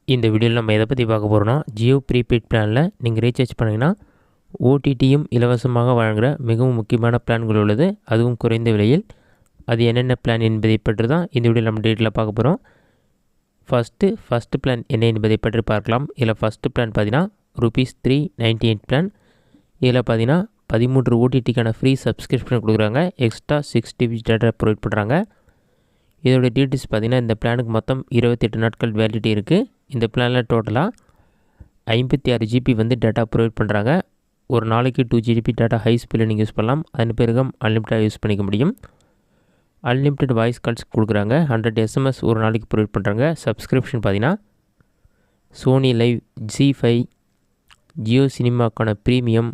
இந்த வீடியோவில் நம்ம எதை பற்றி பார்க்க போகிறோம்னா, ஜியோ ப்ரீபெய்ட் பிளானில் நீங்கள் ரீசார்ஜ் பண்ணிங்கன்னா ஓடிடியும் இலவசமாக வழங்குகிற மிகவும் முக்கியமான பிளான்கள் உள்ளது, அதுவும் குறைந்த விலையில். அது என்னென்ன பிளான் என்பதை பற்றி தான் இந்த வீடியோவில் நம்ம டீட்டெயிலாக பார்க்க போகிறோம். ஃபஸ்ட்டு பிளான் என்ன என்பதை பற்றி பார்க்கலாம். இதில் ஃபஸ்ட்டு பிளான் பார்த்தீங்கன்னா ₹398 பிளான். இதில் பார்த்தீங்கன்னா 13 ஓடிடிக்கான ஃப்ரீ சப்ஸ்கிரிப்ஷன் கொடுக்குறாங்க. எக்ஸ்ட்ரா 6 GB டேட்டா ப்ரொவைட் பண்ணுறாங்க. இதோட டீட்டெயில்ஸ் பார்த்தீங்கன்னா, இந்த பிளானுக்கு மொத்தம் 28 நாட்கள் வேலிடிட்டி இருக்குது. இந்த பிளானில் டோட்டலாக 56 GB வந்து டேட்டா ப்ரொவைட் பண்ணுறாங்க. ஒரு நாளைக்கு 2 GB டேட்டா ஹை ஸ்பீடில் நீங்கள் யூஸ் பண்ணலாம். அதன் பிறகு அன்லிமிட்டடாக யூஸ் பண்ணிக்க முடியும். அன்லிமிட்டட் வாய்ஸ் கால்ஸ் கொடுக்குறாங்க. 100 SMS ஒரு நாளைக்கு ப்ரொவைட் பண்ணுறாங்க. சப்ஸ்கிரிப்ஷன் பார்த்தீங்கன்னா சோனி லைவ், ஜி5, ஜியோ சினிமாக்கான premium,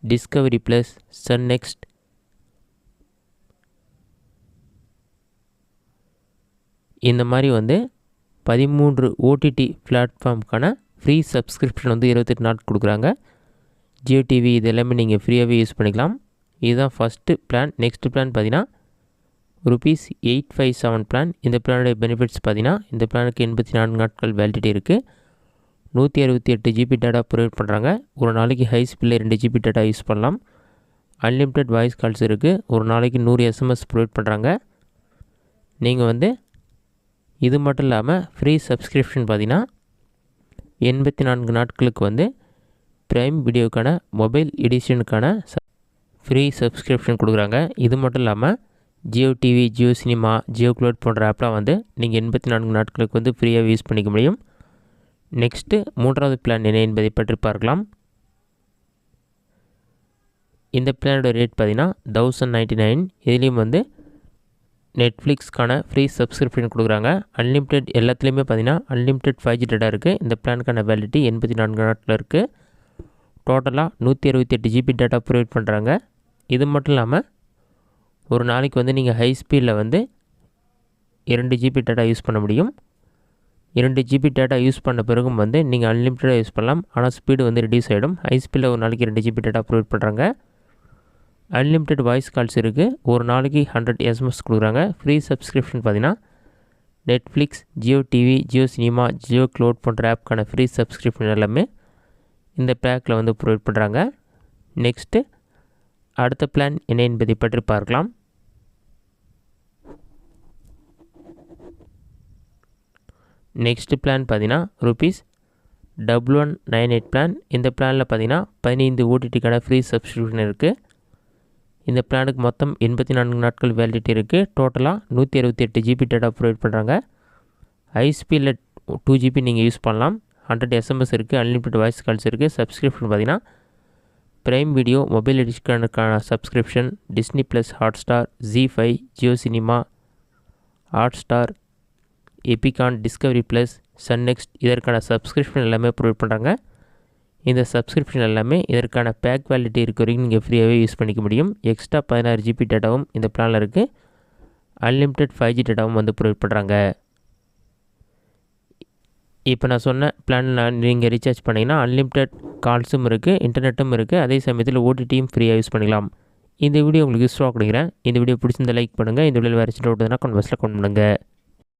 Discovery plus, Sun NXT, இந்த மாதிரி வந்து 13 ஓடிடி பிளாட்ஃபார்முக்கான ஃப்ரீ சப்ஸ்கிரிப்ஷன் வந்து 28 நாட்கள் கொடுக்குறாங்க. ஜியோ டிவி இது எல்லாமே நீங்கள் ஃப்ரீயாகவே யூஸ் பண்ணிக்கலாம். இதுதான் ஃபஸ்ட்டு பிளான். நெக்ஸ்ட் பிளான் பார்த்தீங்கன்னா ₹857 பிளான். இந்த பிளானுடைய பெனிஃபிட்ஸ் பார்த்தீங்கன்னா, இந்த பிளானுக்கு 84 நாட்கள் வேலிடிட்டி இருக்குது. 168 GB டேட்டா ப்ரொவைட் பண்ணுறாங்க. ஒரு நாளைக்கு ஹை ஸ்பீடில் 2 GB டேட்டா யூஸ் பண்ணலாம். அன்லிமிட்டட் வாய்ஸ் கால்ஸ் இருக்குது. ஒரு நாளைக்கு 100 SMS ப்ரொவைட் பண்ணுறாங்க. நீங்கள் வந்து இது மட்டும் இல்லாமல் ஃப்ரீ சப்ஸ்கிரிப்ஷன் பார்த்தீங்கன்னா 84 நாட்களுக்கு வந்து ப்ரைம் வீடியோக்கான மொபைல் எடிஷனுக்கான ஃப்ரீ சப்ஸ்கிரிப்ஷன் கொடுக்குறாங்க. இது மட்டும் இல்லாமல் Jio TV, Jio cinema, Jio cloud போன்ற ஆப்லாம் வந்து நீங்கள் 84 நாட்களுக்கு வந்து ஃப்ரீயாக யூஸ் பண்ணிக்க முடியும். நெக்ஸ்ட்டு மூன்றாவது பிளான் என்ன என்பதை பற்றி பார்க்கலாம். இந்த பிளானோட ரேட் பார்த்தீங்கன்னா 1099. இதுலேயும் வந்து நெட்ஃப்ளிக்ஸ்க்கான ஃப்ரீ சப்ஸ்கிரிப்ஷன் கொடுக்குறாங்க. அன்லிமிட்டெட் எல்லாத்துலேயுமே பார்த்தீங்கன்னா அன்லிமிட்டெட் 5G டேட்டா இருக்குது. இந்த பிளானுக்கான வேலிடிட்டி 84 நாட்கள் இருக்குது. டோட்டலாக 168 GB டேட்டா ப்ரொவைட் பண்ணுறாங்க. இது மட்டும் இல்லாமல் ஒரு நாளைக்கு வந்து நீங்கள் ஹை ஸ்பீடில் வந்து 2 GB டேட்டா யூஸ் பண்ண முடியும். 2 GB டேட்டா யூஸ் பண்ண பிறகும் வந்து நீங்கள் அன்லிமிட்டடாக யூஸ் பண்ணலாம். ஆனால் ஸ்பீடு வந்து ரெடியூஸ் ஆகிடும். ஹை ஸ்பீடில் ஒரு நாளைக்கு 2 GB டேட்டா ப்ரொவைட் பண்ணுறாங்க. அன்லிமிட்டட் வாய்ஸ் கால்ஸ் இருக்குது. ஒரு நாளைக்கு 100 SMS கொடுக்குறாங்க. ஃப்ரீ சப்ஸ்கிரிப்ஷன் பார்த்தீங்கன்னா Netflix, Jio TV, Jio cinema, Jio cloud போன்ற ஆப்க்கான ஃப்ரீ சப்ஸ்கிரிப்ஷன் எல்லாமே இந்த பேக்கில் வந்து ப்ரொவைட் பண்ணுறாங்க. நெக்ஸ்ட்டு அடுத்த பிளான் என்ன என்பதை பற்றி பார்க்கலாம். நெக்ஸ்ட் பிளான் பார்த்தீங்கன்னா ₹1198 பிளான். இந்த பிளானில் பார்த்தீங்கன்னா 15 ஓடிடிக்கான ஃப்ரீ சப்ஸ்கிரிப்ஷன் இருக்குது. இந்த பிளானுக்கு மொத்தம் 84 நாட்கள் வேலிடிட்டி இருக்குது. டோட்டலாக 168 GB டேட்டா ப்ரொவைட் பண்ணுறாங்க. ஹை ஸ்பீடில் 2 GB நீங்கள் யூஸ் பண்ணலாம். 100 SMS இருக்குது. அன்லிமிட்டட் வாய்ஸ் கால்ஸ் இருக்குது. சப்ஸ்கிரிப்ஷன் பார்த்தீங்கன்னா ப்ரைம் வீடியோ, மொபைல் எடிஷனுக்கான சப்ஸ்கிரிப்ஷன், டிஸ்னி ப்ளஸ், ஹாட்ஸ்டார், ஜி5, Jio cinema, Hotstar, Epicon, Discovery plus, Sun NXT இதற்கான சப்ஸ்கிரிப்ஷன் எல்லாமே ப்ரொவைட் பண்ணுறாங்க. இந்த சப்ஸ்கிரிப்ஷன் எல்லாமே இதற்கான பேக் வேலிடிட்டி இருக்க வரைக்கும் நீங்கள் ஃப்ரீயாகவே யூஸ் பண்ணிக்க முடியும். எக்ஸ்ட்ரா 16 GB டேட்டாவும் இந்த பிளானில் இருக்குது. அன்லிமிட்டட் 5G டேட்டாவும் வந்து ப்ரொவைட் பண்ணுறாங்க. இப்போ நான் சொன்ன பிளானில் நீங்கள் ரீசார்ஜ் பண்ணிங்கன்னா அன்லிமிட்டட் கால்ஸும் இருக்குது, இன்டர்நெட்டும் இருக்குது. அதே சமயத்தில் ஓடிடியும் ஃப்ரீயாக யூஸ் பண்ணிக்கலாம். இந்த வீடியோ உங்களுக்கு யூஸ்ஃபுல்லாக கொடுக்குறேன். இந்த வீடியோ பிடிச்சிருந்த லைக் பண்ணுங்கள். இந்த வீடியோவில் வேறு டவுட் இருந்தால் கமெண்ட் பாக்ஸில் கமெண்ட் பண்ணுங்கள்.